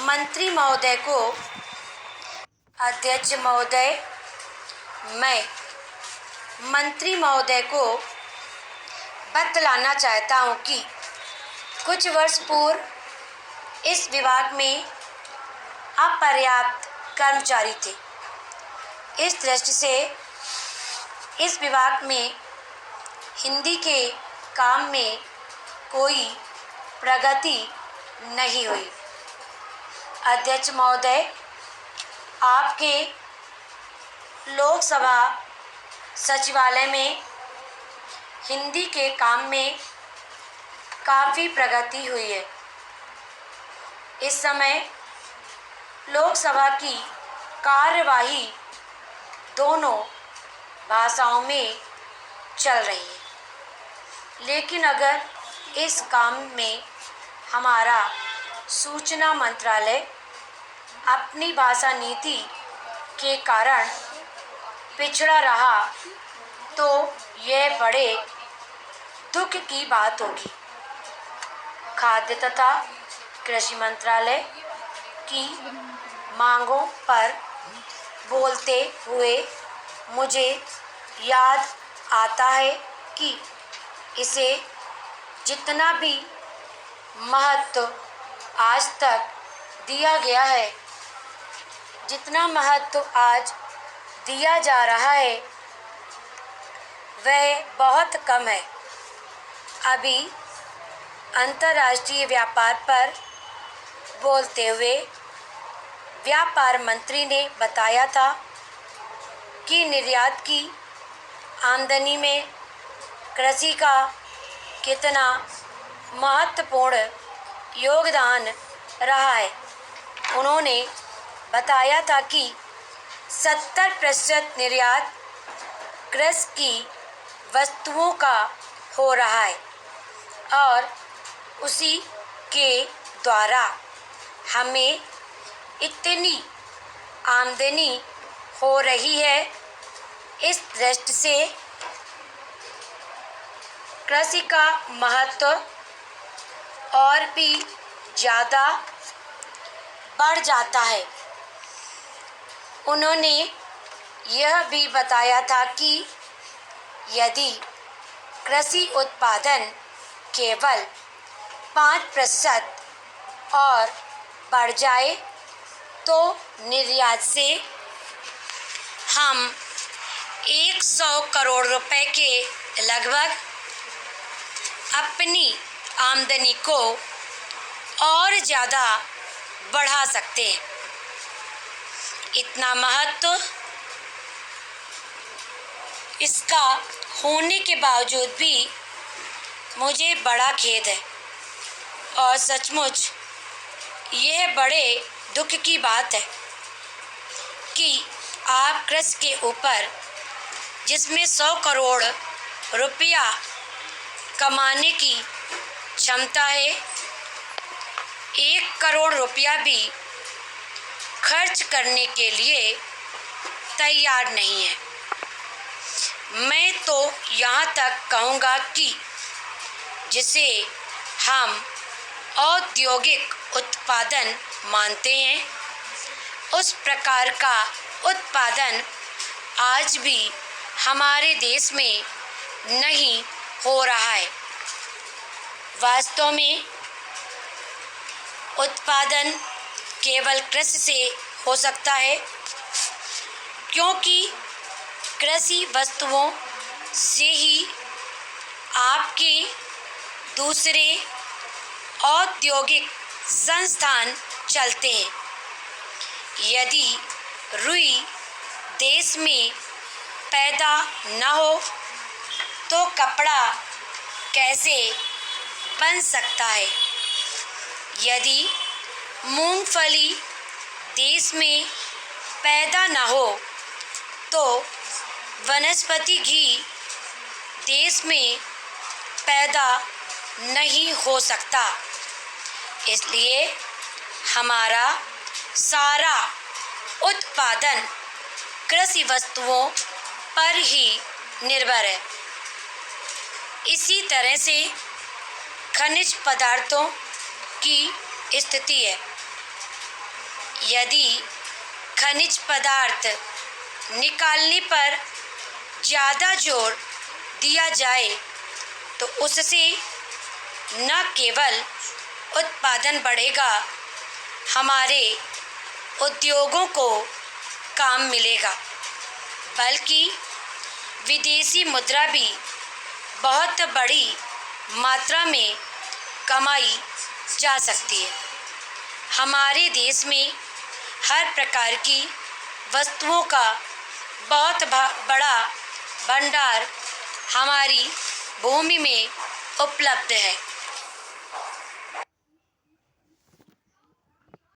मंत्री महोदय को, अध्यक्ष महोदय, मैं मंत्री महोदय को बतलाना चाहता हूँ कि कुछ वर्ष पूर्व इस विभाग में अपर्याप्त कर्मचारी थे। इस दृष्टि से इस विभाग में हिंदी के काम में कोई प्रगति नहीं हुई। अध्यक्ष महोदय, आपके लोकसभा सचिवालय में हिंदी के काम में काफ़ी प्रगति हुई है। इस समय लोकसभा की कार्यवाही दोनों भाषाओं में चल रही है, लेकिन अगर इस काम में हमारा सूचना मंत्रालय अपनी भाषा नीति के कारण पिछड़ा रहा तो यह बड़े दुख की बात होगी। खाद्य तथा कृषि मंत्रालय की मांगों पर बोलते हुए मुझे याद आता है कि इसे जितना भी महत्व आज तक दिया गया है, जितना महत्व आज दिया जा रहा है, वह बहुत कम है। अभी अंतर्राष्ट्रीय व्यापार पर बोलते हुए व्यापार मंत्री ने बताया था कि निर्यात की आमदनी में कृषि का कितना महत्वपूर्ण योगदान रहा है। उन्होंने बताया था कि 70% निर्यात कृषि की वस्तुओं का हो रहा है और उसी के द्वारा हमें इतनी आमदनी हो रही है। इस दृष्टि से कृषि का महत्व और भी ज़्यादा बढ़ जाता है। उन्होंने यह भी बताया था कि यदि कृषि उत्पादन केवल 5% और बढ़ जाए तो निर्यात से हम 100 करोड़ रुपए के लगभग अपनी आमदनी को और ज़्यादा बढ़ा सकते हैं। इतना महत्व इसका होने के बावजूद भी मुझे बड़ा खेद है और सचमुच यह बड़े दुख की बात है कि आप कृषि के ऊपर जिसमें 100 करोड़ रुपया कमाने की क्षमता है, 1 करोड़ रुपया भी खर्च करने के लिए तैयार नहीं है। मैं तो यहाँ तक कहूँगा कि जिसे हम औद्योगिक उत्पादन मानते हैं, उस प्रकार का उत्पादन आज भी हमारे देश में नहीं हो रहा है। वास्तव में उत्पादन केवल कृषि से हो सकता है, क्योंकि कृषि वस्तुओं से ही आपके दूसरे औद्योगिक संस्थान चलते हैं। यदि रुई देश में पैदा न हो तो कपड़ा कैसे बन सकता है? यदि मूंगफली देश में पैदा न हो तो वनस्पति घी देश में पैदा नहीं हो सकता। इसलिए हमारा सारा उत्पादन कृषि वस्तुओं पर ही निर्भर है। इसी तरह से खनिज पदार्थों की स्थिति है। यदि खनिज पदार्थ निकालने पर ज़्यादा जोर दिया जाए तो उससे न केवल उत्पादन बढ़ेगा, हमारे उद्योगों को काम मिलेगा, बल्कि विदेशी मुद्रा भी बहुत बड़ी मात्रा में कमाई जा सकती है। हमारे देश में हर प्रकार की वस्तुओं का बहुत बड़ा भंडार हमारी भूमि में उपलब्ध है।